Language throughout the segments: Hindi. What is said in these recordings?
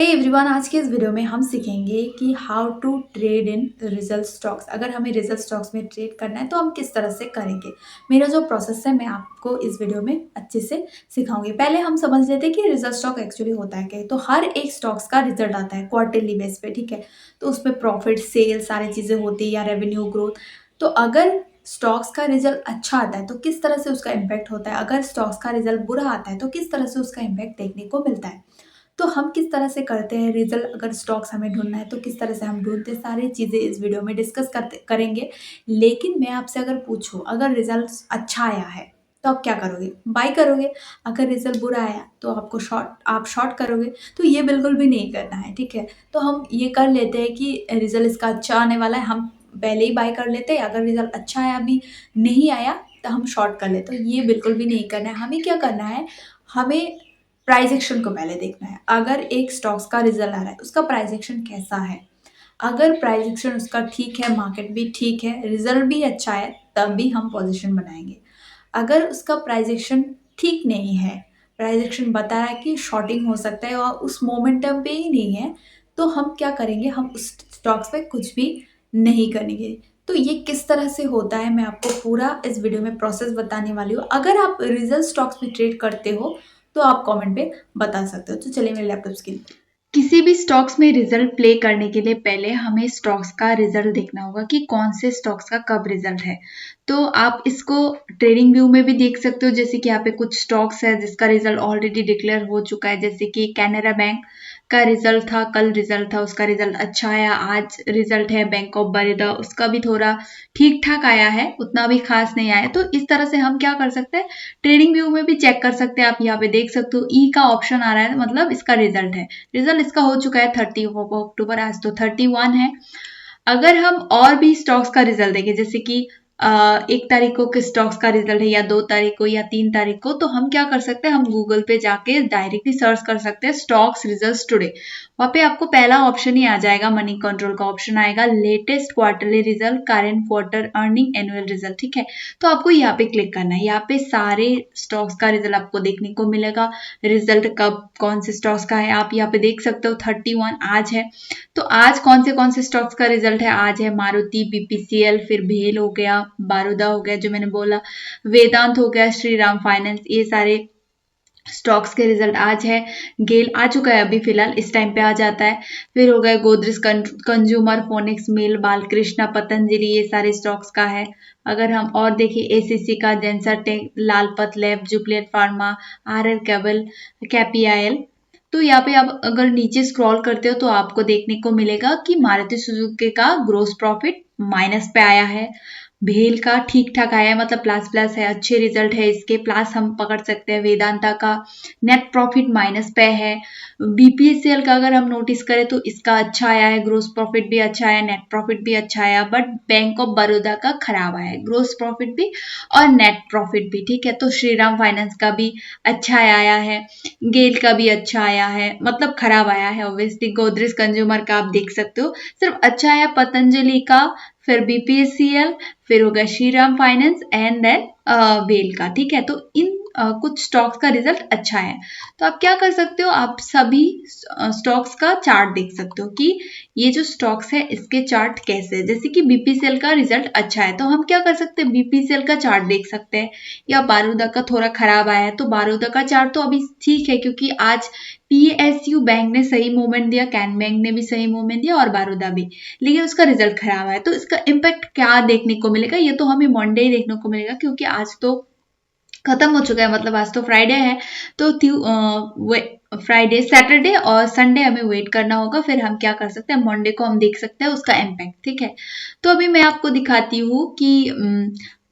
एवरीवन, आज के इस वीडियो में हम सीखेंगे कि how to trade in result stocks. अगर हमें रिजल्ट स्टॉक्स में ट्रेड करना है तो हम किस तरह से करेंगे। मेरा जो प्रोसेस है मैं आपको इस वीडियो में अच्छे से सिखाऊंगी। पहले हम समझ लेते हैं कि रिजल्ट स्टॉक एक्चुअली होता है क्या। तो हर एक स्टॉक्स का रिजल्ट आता है क्वार्टरली बेस पे, ठीक है। तो उसमें प्रॉफिट, सेल, सारी चीज़ें होती है या रेवेन्यू ग्रोथ। तो अगर स्टॉक्स का रिजल्ट अच्छा आता है तो किस तरह से उसका इम्पैक्ट होता है, अगर स्टॉक्स का रिजल्ट बुरा आता है तो किस तरह से उसका इम्पैक्ट देखने को मिलता है। तो हम किस तरह से करते हैं रिजल्ट, अगर स्टॉक्स हमें ढूंढना है तो किस तरह से हम ढूंढते हैं, सारी चीज़ें इस वीडियो में डिस्कस करते करेंगे। लेकिन मैं आपसे अगर पूछूं, अगर रिजल्ट अच्छा आया है तो आप क्या करोगे? बाय करोगे। अगर रिजल्ट बुरा आया तो आप शॉर्ट करोगे। तो ये बिल्कुल भी नहीं करना है, ठीक है। तो हम ये कर लेते हैं कि रिजल्ट इसका अच्छा आने वाला है, हम पहले ही बाय कर लेते हैं। अगर रिजल्ट अच्छा आया, अभी नहीं आया, तो हम शॉर्ट कर लेते हैं। तो ये बिल्कुल भी नहीं करना है। हमें क्या करना है, हमें प्राइस एक्शन को पहले देखना है। अगर एक स्टॉक्स का रिजल्ट आ रहा है, उसका प्राइस एक्शन कैसा है। अगर प्राइस एक्शन उसका ठीक है, मार्केट भी ठीक है, रिजल्ट भी अच्छा है, तब भी हम पोजीशन बनाएंगे। अगर उसका प्राइस एक्शन ठीक नहीं है, प्राइस एक्शन बता रहा है कि शॉर्टिंग हो सकता है और उस मोमेंटम पे ही नहीं है, तो हम क्या करेंगे, हम उस स्टॉक्स पे कुछ भी नहीं करेंगे। तो ये किस तरह से होता है मैं आपको पूरा इस वीडियो में प्रोसेस बताने वाली हूँ। अगर आप रिजल्ट स्टॉक्स में ट्रेड करते हो तो आप कमेंट पे बता सकते हो। तो चलिए मेरे लैपटॉप स्क्रीन। किसी भी स्टॉक्स में रिजल्ट प्ले करने के लिए पहले हमें स्टॉक्स का रिजल्ट देखना होगा कि कौन से स्टॉक्स का कब रिजल्ट है। तो आप इसको ट्रेडिंग व्यू में भी देख सकते हो, जैसे कि यहाँ पे कुछ स्टॉक्स है जिसका रिजल्ट ऑलरेडी डिक्लेयर हो चुका है, जैसे कि कैनरा बैंक का रिजल्ट था, कल रिजल्ट था, उसका रिजल्ट अच्छा आया। आज रिजल्ट है बैंक ऑफ बड़ौदा, उसका भी थोड़ा ठीक ठाक आया है, उतना भी खास नहीं आया। तो इस तरह से हम क्या कर सकते हैं, ट्रेडिंग व्यू में भी चेक कर सकते हैं। आप यहाँ पे देख सकते हो ई का ऑप्शन आ रहा है, मतलब इसका रिजल्ट है। रिजल्ट इसका हो चुका है 30 अक्टूबर, आज तो 31 है। अगर हम और भी स्टॉक्स का रिजल्ट देखें, जैसे कि 1 तारीख को किस स्टॉक्स का रिजल्ट है, या 2 तारीख को, या 3 तारीख को, तो हम क्या कर सकते हैं, हम गूगल पे जाके डायरेक्टली सर्च कर सकते हैं स्टॉक्स रिजल्ट टुडे। वहां पे आपको पहला ऑप्शन ही आ जाएगा, मनी कंट्रोल का ऑप्शन आएगा, latest quarterly result, current quarter earning, annual result, ठीक है। तो आपको यहाँ पे क्लिक करना है। यहाँ पे सारे स्टॉक्स का रिजल्ट आपको देखने को मिलेगा। रिजल्ट कब कौन से स्टॉक्स का है आप यहाँ पे देख सकते हो, 31 आज है। तो आज कौन से स्टॉक्स का रिजल्ट है, आज है मारुति, बीपीसीएल, फिर भेल हो गया, बारूदा हो गया जो मैंने बोला, वेदांत हो गया, श्रीराम फाइनेंस, ये सारे स्टॉक्स के रिजल्ट आज है। गेल आ चुका है अभी फिलहाल, इस टाइम पे आ जाता है। फिर हो गए गोदरेज कंज्यूमर, फोनिक्स मिल, बालकृष्णा, पतंजलि, ये सारे स्टॉक्स का है। अगर हम और देखें, एसीसी का, Zensar tech, Lalpath lab, Jubilant pharma, RR cable, KPIL. तो यहाँ पे आप अगर नीचे स्क्रॉल करते हो तो आपको देखने को मिलेगा कि मारुति सुजुकी का ग्रोस प्रॉफिट माइनस पे आया है, भेल का ठीक ठाक आया है, मतलब प्लस प्लस है, अच्छे रिजल्ट है इसके, प्लस हम पकड़ सकते हैं। वेदांता का नेट प्रॉफिट माइनस पे है। बीपीएसएल का अगर हम नोटिस करें तो इसका अच्छा आया है, ग्रोस प्रॉफिट भी अच्छा आया, नेट प्रॉफिट भी अच्छा आया, बट बैंक ऑफ बड़ौदा का खराब आया है, ग्रोस प्रॉफिट भी और नेट प्रॉफिट भी, ठीक है। तो श्रीराम फाइनेंस का भी अच्छा आया है, गेल का भी अच्छा आया है, मतलब खराब आया है ऑब्वियसली। गोदरेज कंज्यूमर का आप देख सकते हो सिर्फ अच्छा आया, पतंजलि का, फिर बीपीएससीएल, फिर होगा श्रीराम फाइनेंस, एंड देन वेल का, ठीक है। तो इन कुछ स्टॉक्स का रिजल्ट अच्छा है। तो आप क्या कर सकते हो, आप सभी स्टॉक्स का चार्ट देख सकते हो कि ये जो स्टॉक्स है इसके चार्ट कैसे है। जैसे कि बीपीसीएल का रिजल्ट अच्छा है तो हम क्या कर सकते हैं, बीपीसीएल का चार्ट देख सकते हैं। या बारूदा का थोड़ा खराब आया है तो बारूदा का चार्ट तो अभी ठीक है, क्योंकि आज पीएसयू बैंक ने सही मूवमेंट दिया, कैन बैंक ने भी सही मूवमेंट दिया और बारूदा भी, लेकिन उसका रिजल्ट खराब आया। तो इसका इम्पैक्ट क्या देखने को मिलेगा, ये तो हमें मंडे ही देखने को मिलेगा, क्योंकि आज तो खत्म हो चुका है, मतलब आज तो फ्राइडे है। तो फ्राइडे, सैटरडे और संडे हमें वेट करना होगा, फिर हम क्या कर सकते हैं, मंडे को हम देख सकते हैं उसका इम्पैक्ट, ठीक है। तो अभी मैं आपको दिखाती हूँ कि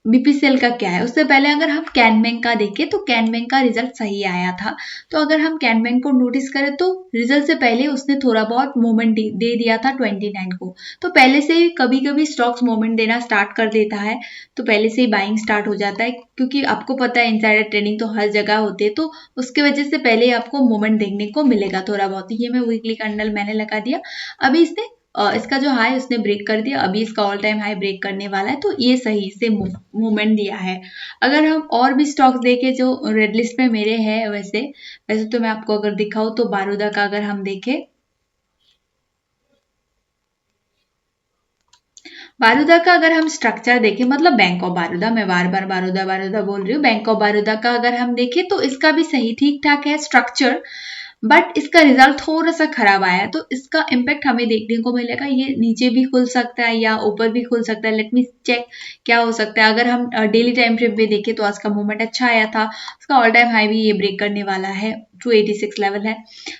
बीपीसीएल का क्या है। उससे पहले अगर हम कैन बैंक का देखें तो कैन बैंक का रिजल्ट सही आया था। तो अगर हम कैन बैंक को नोटिस करें तो रिजल्ट से पहले उसने थोड़ा बहुत मूवमेंट दे दिया था 29 को। तो पहले से ही कभी कभी स्टॉक्स मूवमेंट देना स्टार्ट कर देता है, तो पहले से ही बाइंग स्टार्ट हो जाता है, क्योंकि आपको पता है इनसाइडर ट्रेडिंग तो हर जगह होती है। तो उसके वजह से पहले ही आपको मूवमेंट देखने को मिलेगा थोड़ा बहुत। ये मैं वीकली कैंडल मैंने लगा दिया, अभी इसने इसका जो हाई उसने ब्रेक कर दिया, अभी इसका ऑल टाइम हाई ब्रेक करने वाला है, तो ये सही से मूवमेंट दिया है। अगर हम और भी स्टॉक्स देखें जो रेड लिस्ट में मेरे हैं, वैसे तो मैं आपको अगर दिखाऊं तो बारूदा का अगर हम देखें बारूदा का अगर हम स्ट्रक्चर देखें, मतलब बैंक ऑफ बड़ौदा, मैं बार बार बारूदा बारूदा बोल रही हूँ, बैंक ऑफ बड़ौदा का अगर हम देखें तो इसका भी सही ठीक ठाक है स्ट्रक्चर, बट इसका रिजल्ट थोड़ा सा खराब आया है, तो इसका इम्पैक्ट हमें देखने को मिलेगा। ये नीचे भी खुल सकता है या ऊपर भी खुल सकता है। लेट मी चेक क्या हो सकता है। अगर हम डेली टाइम फ्रेम पे देखें तो आज का मूवमेंट अच्छा आया था, उसका ऑल टाइम हाई भी ये ब्रेक करने वाला है, 286 लेवल है।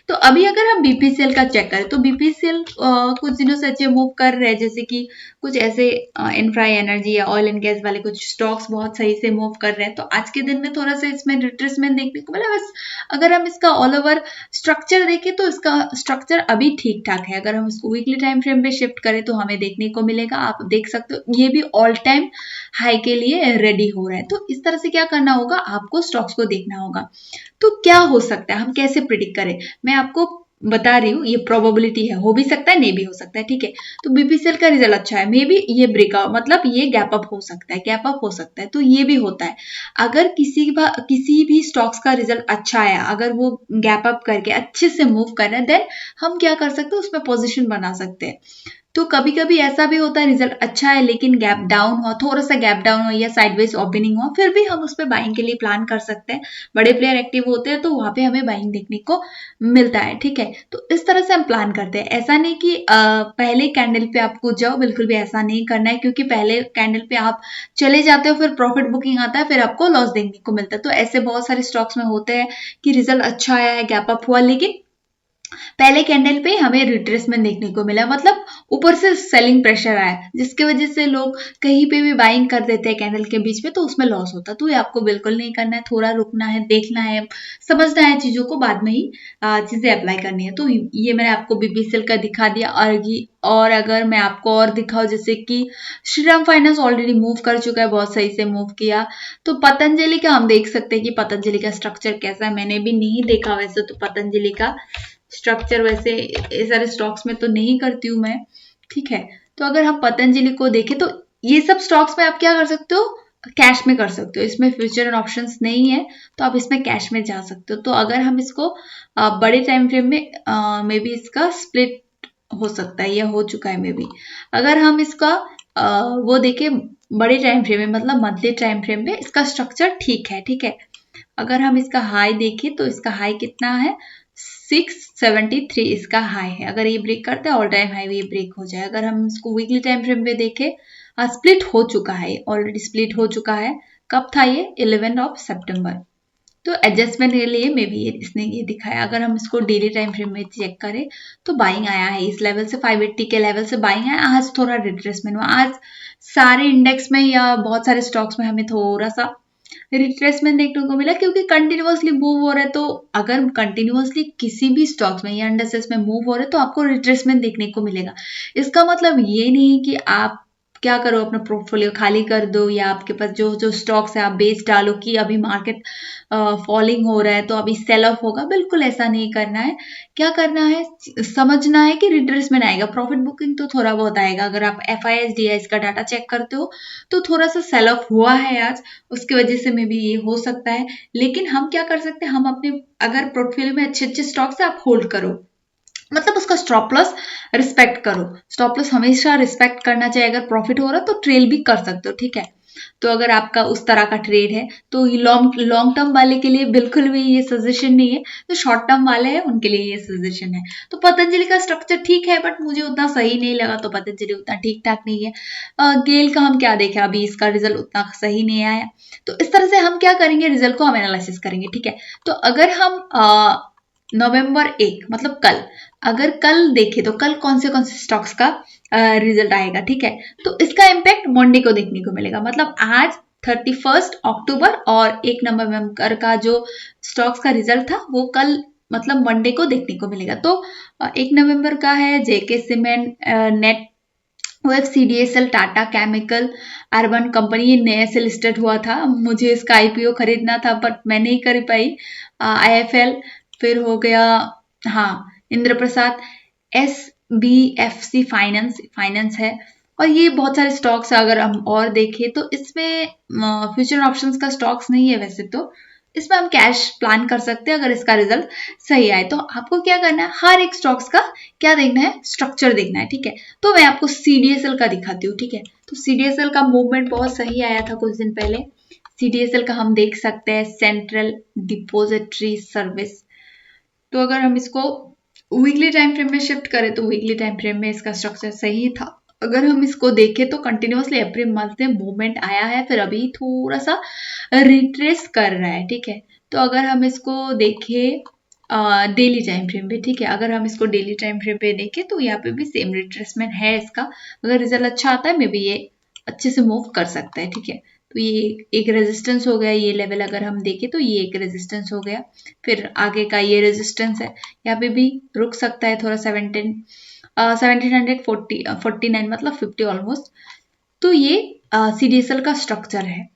तो अभी अगर हम बीपीसीएल का चेक करें तो बीपीसीएल कुछ दिनों से अच्छे मूव कर रहे हैं, जैसे कि कुछ ऐसे इंफ्रा एनर्जी या ऑयल एंड गैस वाले कुछ स्टॉक्स बहुत सही से मूव कर रहे हैं। तो आज के दिन में थोड़ा सा इसमें रिट्रेसमेंट देखने को मिला। बस अगर हम इसका ऑल ओवर स्ट्रक्चर देखें तो इसका स्ट्रक्चर अभी ठीक ठाक है। अगर हम इसको वीकली टाइम फ्रेम पे शिफ्ट करें तो हमें देखने को मिलेगा, आप देख सकते हो ये भी ऑल टाइम हाई के लिए रेडी हो रहा है। तो इस तरह से क्या करना होगा, आपको स्टॉक्स को देखना होगा। तो क्या हो सकता है, हम कैसे प्रिडिक्ट करें, मैं आपको बता रही हूँ, ये प्रोबेबिलिटी है, हो भी सकता है नहीं भी हो सकता है, ठीक है। तो बीपीसीएल का रिजल्ट अच्छा है, मे बी ये ब्रेकआउट मतलब ये गैप अप हो सकता है, गैप अप हो सकता है, तो ये भी होता है। अगर किसी भी स्टॉक्स का रिजल्ट अच्छा आया, अगर वो गैप अप करके अच्छे से मूव कर रहा है, देन हम क्या कर सकते हैं, उसमें पोजीशन बना सकते हैं। तो कभी कभी ऐसा भी होता है रिजल्ट अच्छा है लेकिन गैप डाउन हो, थोड़ा सा गैप डाउन हो या साइडवेज ओपनिंग हो, फिर भी हम उस पर बाइंग के लिए प्लान कर सकते हैं। बड़े प्लेयर एक्टिव होते हैं तो वहां पे हमें बाइंग देखने को मिलता है, ठीक है। तो इस तरह से हम प्लान करते हैं। ऐसा नहीं कि पहले कैंडल पे आप कूद जाओ, बिल्कुल भी ऐसा नहीं करना है, क्योंकि पहले कैंडल पे आप चले जाते हो, फिर प्रॉफिट बुकिंग आता है, फिर आपको लॉस देखने को मिलता है। तो ऐसे बहुत सारे स्टॉक्स में होते हैं कि रिजल्ट अच्छा आया है, गैप अप हुआ, लेकिन पहले कैंडल पे हमें रिट्रेसमेंट देखने को मिला, मतलब ऊपर से सेलिंग प्रेशर आया, जिसकी वजह से लोग कहीं पे भी बाइंग कर देते हैं कैंडल के बीच में, तो उसमें लॉस होता है। तो ये आपको बिल्कुल नहीं करना है, थोड़ा रुकना है, देखना है, समझना है चीजों को, बाद में ही चीजें अप्लाई करनी है। तो ये मैंने आपको बीपीसीएल का दिखा दिया। और अगर मैं आपको और दिखाऊं, जैसे कि श्रीराम फाइनेंस ऑलरेडी मूव कर चुका है, बहुत सही से मूव किया। तो पतंजलि का हम देख सकते हैं कि पतंजलि का स्ट्रक्चर कैसा है, मैंने भी नहीं देखा वैसे तो पतंजलि का स्ट्रक्चर, वैसे इस सारे स्टॉक्स में तो नहीं करती हूँ मैं, ठीक है। तो अगर हम पतंजलि को देखें तो ये सब स्टॉक्स में आप क्या कर सकते हो, कैश में कर सकते हो, इसमें फ्यूचर एंड ऑप्शंस नहीं है, तो आप इसमें कैश में जा सकते हो। तो अगर हम इसको बड़े टाइम फ्रेम में मे बी इसका स्प्लिट हो सकता है या हो चुका है मे बी। अगर हम इसका वो देखें बड़े टाइम फ्रेम में, मतलब मंथली टाइम फ्रेम में, इसका स्ट्रक्चर ठीक है, ठीक है। अगर हम इसका हाई देखें तो इसका हाई कितना है, 673 इसका हाई है। अगर ये ब्रेक करता है ऑल टाइम हाई, ये ब्रेक हो जाए। अगर हम इसको वीकली टाइम फ्रेम पे देखें, स्प्लिट हो चुका है, ऑलरेडी स्प्लिट हो चुका है। कब था ये, 11 ऑफ सितंबर। तो एडजस्टमेंट के लिए मे बी इसने ये दिखाया। अगर हम इसको डेली टाइम फ्रेम में चेक करें तो बाइंग आया है, इस लेवल से 580 के लेवल से बाइंग आया। आज थोड़ा रिट्रेसमेंट हुआ, आज सारे इंडेक्स में या बहुत सारे स्टॉक्स में हमें थोड़ा सा रिट्रेसमेंट देखने को मिला, क्योंकि कंटिन्यूअसली मूव हो रहा है। तो अगर कंटिन्यूअसली किसी भी स्टॉक्स में या इंडेक्सेस में मूव हो रहे हैं तो आपको रिट्रेसमेंट देखने को मिलेगा। इसका मतलब ये नहीं कि आप क्या करो, अपना पोर्टफोलियो खाली कर दो, या आपके पास जो जो स्टॉक्स है आप बेच डालो कि अभी मार्केट फॉलिंग हो रहा है तो अभी सेल ऑफ होगा, बिल्कुल ऐसा नहीं करना है। क्या करना है, समझना है कि रिट्रेसमेंट आएगा, प्रॉफिट बुकिंग तो थोड़ा बहुत आएगा। अगर आप FIS का डाटा चेक करते हो तो थोड़ा सा सेल ऑफ हुआ है आज, उसकी वजह से में भी ये हो सकता है। लेकिन हम क्या कर सकते हैं, हम अपने अगर पोर्टफोलियो में अच्छे अच्छे स्टॉक्स है आप होल्ड करो, मतलब उसका स्टॉप लॉस रिस्पेक्ट करो। स्टॉप लॉस हमेशा रिस्पेक्ट करना चाहिए। अगर प्रॉफिट हो रहा है तो ट्रेल भी कर सकते हो, ठीक है। तो अगर आपका उस तरह का ट्रेड है तो लॉन्ग लॉन्ग टर्म वाले के लिए बिल्कुल भी ये सजेशन नहीं है, जो शॉर्ट टर्म वाले हैं उनके लिए ये सजेशन है। तो पतंजलि का स्ट्रक्चर ठीक है, बट मुझे उतना सही नहीं लगा, तो पतंजलि उतना ठीक ठाक नहीं है। गेल का हम क्या देखें, अभी इसका रिजल्ट उतना सही नहीं आया। तो इस तरह से हम क्या करेंगे, रिजल्ट को हम एनालिसिस करेंगे, ठीक है। तो अगर हम नवंबर 1 मतलब कल, अगर कल देखें तो कल कौन से स्टॉक्स का रिजल्ट आएगा, ठीक है। तो इसका इम्पैक्ट मंडे को देखने को मिलेगा, मतलब आज 31 अक्टूबर और 1 नवंबर का जो स्टॉक्स का रिजल्ट था वो कल मतलब मंडे को देखने को मिलेगा। तो 1 नवंबर का है JK cement, net web, CDSL, Tata chemical, urban company, ये नए से लिस्टेड हुआ था, मुझे इसका IPO खरीदना था बट मैं नहीं कर पाई। IFL, फिर हो गया हाँ इंद्रप्रसाद, SBFC फाइनेंस है। और ये बहुत सारे स्टॉक्स है। अगर हम और देखें तो इसमें फ्यूचर ऑप्शंस का स्टॉक्स नहीं है वैसे तो, इसमें हम कैश प्लान कर सकते हैं अगर इसका रिजल्ट सही आए। तो आपको क्या करना है, हर एक स्टॉक्स का क्या देखना है, स्ट्रक्चर देखना है, ठीक है। तो मैं आपको CDSL का दिखाती हूँ, ठीक है। तो CDSL का मूवमेंट बहुत सही आया था कुछ दिन पहले। CDSL का हम देख सकते हैं सेंट्रल डिपोजिटरी सर्विस। तो अगर हम इसको वीकली टाइम फ्रेम में शिफ्ट करें तो वीकली टाइम फ्रेम में इसका स्ट्रक्चर सही था। अगर हम इसको देखें तो कंटिन्यूसली अप्रैल मंथ में मूवमेंट आया है, फिर अभी थोड़ा सा रिट्रेस कर रहा है, ठीक है। तो अगर हम इसको देखें डेली टाइम फ्रेम पे, ठीक है, अगर हम इसको डेली टाइम फ्रेम पे देखें तो यहाँ पे भी सेम रिट्रेसमेंट है इसका। अगर रिजल्ट अच्छा आता है मे बी ये अच्छे से मूव कर सकता है, ठीक है। तो ये एक रेजिस्टेंस हो गया, ये लेवल अगर हम देखें तो ये एक रेजिस्टेंस हो गया। फिर आगे का ये रेजिस्टेंस है, यहाँ पे भी रुक सकता है थोड़ा 1749 मतलब 50 ऑलमोस्ट। तो ये CDSL का स्ट्रक्चर है।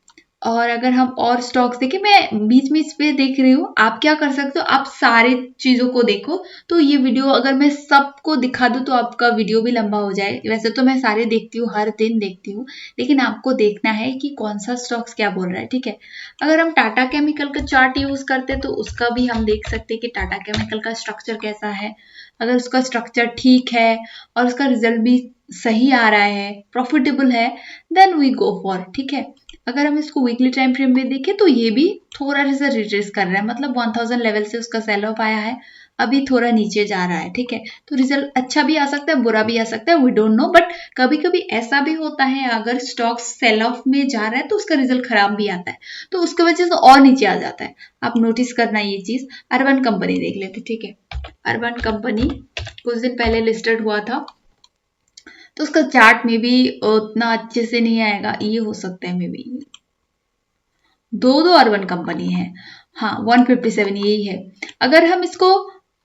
और अगर हम और स्टॉक्स देखें, मैं बीच बीच पे देख रही हूँ, आप क्या कर सकते हो, आप सारे चीजों को देखो। तो ये वीडियो अगर मैं सबको दिखा दूँ तो आपका वीडियो भी लंबा हो जाए। वैसे तो मैं सारे देखती हूँ, हर दिन देखती हूँ, लेकिन आपको देखना है कि कौन सा स्टॉक्स क्या बोल रहा है, ठीक है। अगर हम टाटा केमिकल का चार्ट यूज करते तो उसका भी हम देख सकते हैं कि टाटा केमिकल का स्ट्रक्चर कैसा है। अगर उसका स्ट्रक्चर ठीक है और उसका रिजल्ट भी सही आ रहा है, प्रॉफिटेबल है, देन वी गो फॉर, ठीक है। अगर हम इसको वीकली टाइम फ्रेम में देखें तो ये भी थोड़ा सा रिट्रेस कर रहा है, मतलब 1000 लेवल से उसका सेल ऑफ आया है, अभी थोड़ा नीचे जा रहा है, ठीक है। तो रिजल्ट अच्छा भी आ सकता है, बुरा भी आ सकता है, वी डोंट नो। बट कभी कभी ऐसा भी होता है, अगर स्टॉक सेल ऑफ में जा रहा है तो उसका रिजल्ट खराब भी आता है, तो उसकी वजह से और नीचे आ जाता है। आप नोटिस करना ये चीज। अर्बन कंपनी देख लेते, ठीक है। अर्बन कंपनी कुछ दिन पहले लिस्टेड हुआ था, तो उसका चार्ट में भी उतना अच्छे से नहीं आएगा, ये हो सकता है मे बी दो अर्बन कंपनी है, हाँ 157 यही है। अगर हम इसको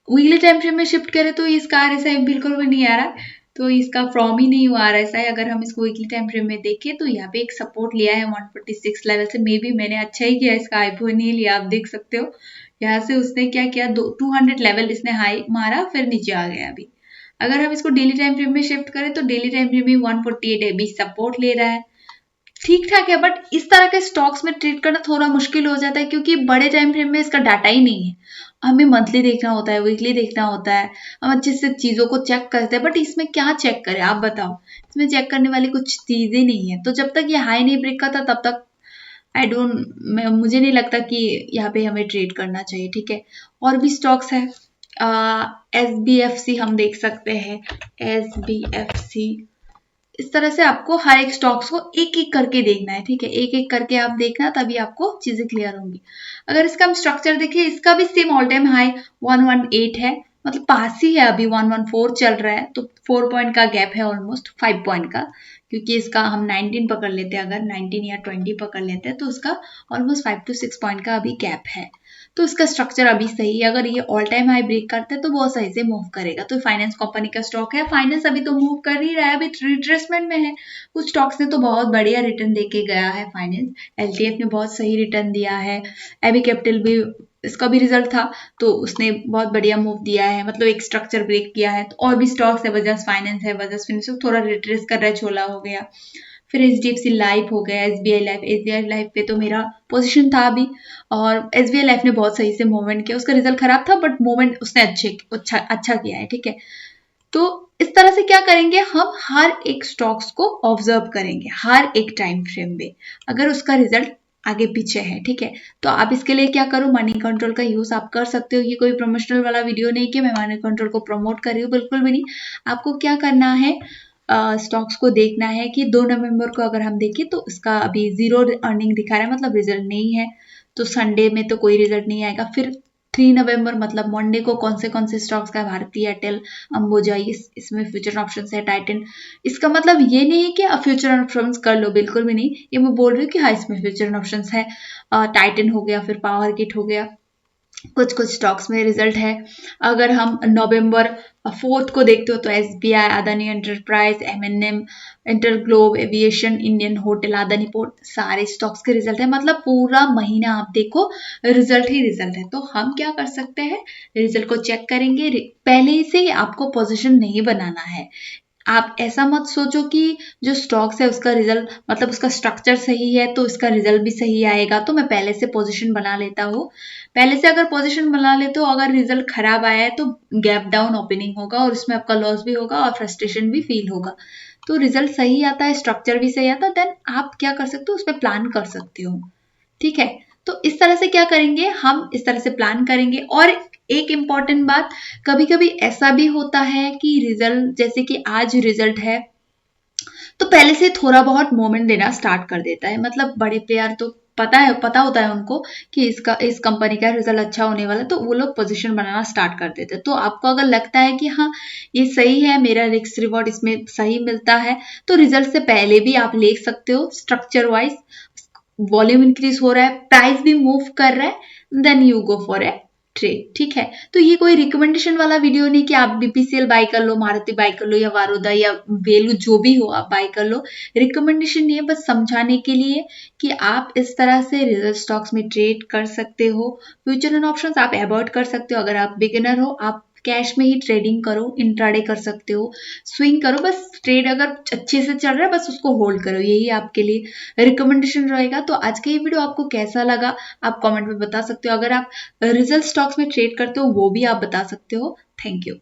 वीकली टाइम फ्रेम में शिफ्ट करें तो इसका RSI बिल्कुल भी नहीं आ रहा है, तो इसका फ्रॉम ही नहीं हुआ RSI। अगर हम इसको वीकली टाइम फ्रेम में देखें तो यहाँ पे एक सपोर्ट लिया है 146 लेवल से, मे बी मैंने अच्छा ही किया, इसका आईपो नहीं लिया, आप देख सकते हो। यहाँ से उसने क्या किया, 200 लेवल इसने हाई मारा, फिर नीचे आ गया अभी। अगर हम इसको डेली टाइम फ्रेम में शिफ्ट करें तो डेली टाइम फ्रेम में 148 है, अभी सपोर्ट ले रहा है, ठीक ठाक है। बट इस तरह के स्टॉक्स में ट्रेड करना थोड़ा मुश्किल हो जाता है, क्योंकि बड़े टाइम फ्रेम में इसका डाटा ही नहीं है। हमें मंथली देखना होता है, वीकली देखना होता है, हम अच्छे से चीजों को चेक करते हैं। बट इसमें क्या चेक करें, आप बताओ। इसमें चेक करने वाली कुछ चीजें नहीं है। तो जब तक ये हाई नहीं ब्रेक करता तब तक मुझे नहीं लगता कि यहाँ पे हमें ट्रेड करना चाहिए, ठीक है। और भी स्टॉक्स है, SBFC हम देख सकते हैं, SBFC। इस तरह से आपको हर एक स्टॉक्स को एक एक करके देखना है, ठीक है। एक एक करके आप देखना, तभी आपको चीजें क्लियर होंगी। अगर इसका हम स्ट्रक्चर देखें, इसका भी सेम ऑल टाइम हाई 118 है, मतलब पास ही है, अभी 114 चल रहा है, तो 4 पॉइंट का गैप है, ऑलमोस्ट 5 पॉइंट का। क्योंकि इसका हम 19 पकड़ लेते हैं, अगर 19 या 20 पकड़ लेते हैं तो उसका ऑलमोस्ट 5 to 6 पॉइंट का अभी गैप है। तो इसका स्ट्रक्चर अभी सही है। अगर ये ऑल टाइम हाई ब्रेक करते हैं तो बहुत सही से मूव करेगा। तो फाइनेंस कंपनी का स्टॉक है, फाइनेंस अभी तो मूव कर ही रहा है, अभी रिट्रेसमेंट में है। कुछ स्टॉक्स ने तो बहुत बढ़िया रिटर्न देके गया है। फाइनेंस LTF ने बहुत सही रिटर्न दिया है, एबी कैपिटल भी, इसका भी रिजल्ट था तो उसने बहुत बढ़िया मूव दिया है, मतलब एक स्ट्रक्चर ब्रेक किया है। तो और भी स्टॉक्स है, बजाज फाइनेंस है, बजाज फाइनेंस थोड़ा रिट्रेस कर रहा है, छोला हो गया। फिर HDFC लाइफ हो गया, SBI लाइफ पे तो मेरा पोजीशन था अभी, और SBI लाइफ ने बहुत सही से मूवमेंट किया। उसका रिजल्ट खराब था बट मूवमेंट उसने अच्छा किया है, ठीक है। तो इस तरह से क्या करेंगे, हम हर एक स्टॉक्स को ऑब्जर्व करेंगे हर एक टाइम फ्रेम में, अगर उसका रिजल्ट आगे पीछे है, ठीक है। तो आप इसके लिए क्या करो, मनी कंट्रोल का यूज आप कर सकते हो। ये कोई प्रमोशनल वाला वीडियो नहीं कि मैं मनी कंट्रोल को प्रमोट कर रही हूँ, बिल्कुल भी नहीं। आपको क्या करना है, स्टॉक्स को देखना है कि 2 नवंबर को अगर हम देखें तो इसका अभी 0 अर्निंग दिखा रहा है, मतलब रिजल्ट नहीं है। तो संडे में तो कोई रिजल्ट नहीं आएगा। फिर 3 नवंबर मतलब मंडे को कौन से स्टॉक्स का, भारती एयरटेल, अंबुजा, इसमें फ्यूचर ऑप्शन है, टाइटन। इसका मतलब ये नहीं है कि आप फ्यूचर ऑप्शन कर लो, बिल्कुल भी नहीं। ये मैं बोल रही हूँ कि हाँ इसमें फ्यूचर ऑप्शन है। टाइटन हो गया, फिर पावर किट हो गया, कुछ स्टॉक्स में रिजल्ट है। अगर हम नवंबर 4 को देखते हो तो SBI, Adani enterprise, M&M, InterGlobe aviation, Indian hotel, Adani port, सारे स्टॉक्स के रिजल्ट है। मतलब पूरा महीना आप देखो, रिजल्ट ही रिजल्ट है। तो हम क्या कर सकते हैं, रिजल्ट को चेक करेंगे। पहले से ही आपको पोजीशन नहीं बनाना है, आप ऐसा मत सोचो कि जो स्टॉक्स है उसका रिजल्ट मतलब उसका स्ट्रक्चर सही है तो इसका रिजल्ट भी सही आएगा, तो मैं पहले से पोजीशन बना लेता हूँ। पहले से अगर पोजीशन बना लेते हो, अगर रिजल्ट खराब आया है तो गैप डाउन ओपनिंग होगा और उसमें आपका लॉस भी होगा और फ्रस्ट्रेशन भी फील होगा। तो रिजल्ट सही आता है, स्ट्रक्चर भी सही आता है, देन आप क्या कर सकते हो, उस पर प्लान कर सकते हो। ठीक है, तो इस तरह से क्या करेंगे, हम इस तरह से प्लान करेंगे। और एक इम्पॉर्टेंट बात, कभी कभी ऐसा भी होता है कि रिजल्ट, जैसे कि आज रिजल्ट है तो पहले से थोड़ा बहुत मोमेंट देना स्टार्ट कर देता है। मतलब बड़े प्लेयर तो पता होता है उनको कि इस कंपनी का रिजल्ट अच्छा होने वाला है, तो वो लोग पोजीशन बनाना स्टार्ट कर देते हैं। तो आपको अगर लगता है कि हाँ ये सही है, मेरा रिस्क रिवॉर्ड इसमें सही मिलता है, तो रिजल्ट से पहले भी आप ले सकते हो। स्ट्रक्चर वाइज वॉल्यूम इंक्रीज हो रहा है, प्राइस भी मूव कर रहा है, then you go for a trade. ठीक है, तो ये कोई रिकमेंडेशन वाला वीडियो नहीं कि आप बीपीसीएल बाय कर लो, मारुति बाय कर लो, या वारोदा या वेलू जो भी हो आप बाय कर लो। रिकमेंडेशन नहीं है, बस समझाने के लिए कि आप इस तरह से रिजल्ट स्टॉक्स में ट्रेड कर सकते हो। फ्यूचर एंड ऑप्शंस आप अवॉइड कर सकते हो। अगर आप बिगिनर हो, आप कैश में ही ट्रेडिंग करो, इंट्राडे कर सकते हो, स्विंग करो, बस ट्रेड अगर अच्छे से चल रहा है बस उसको होल्ड करो, यही आपके लिए रिकमेंडेशन रहेगा। तो आज का ये वीडियो आपको कैसा लगा आप कमेंट में बता सकते हो। अगर आप रिजल्ट स्टॉक्स में ट्रेड करते हो वो भी आप बता सकते हो। Thank you.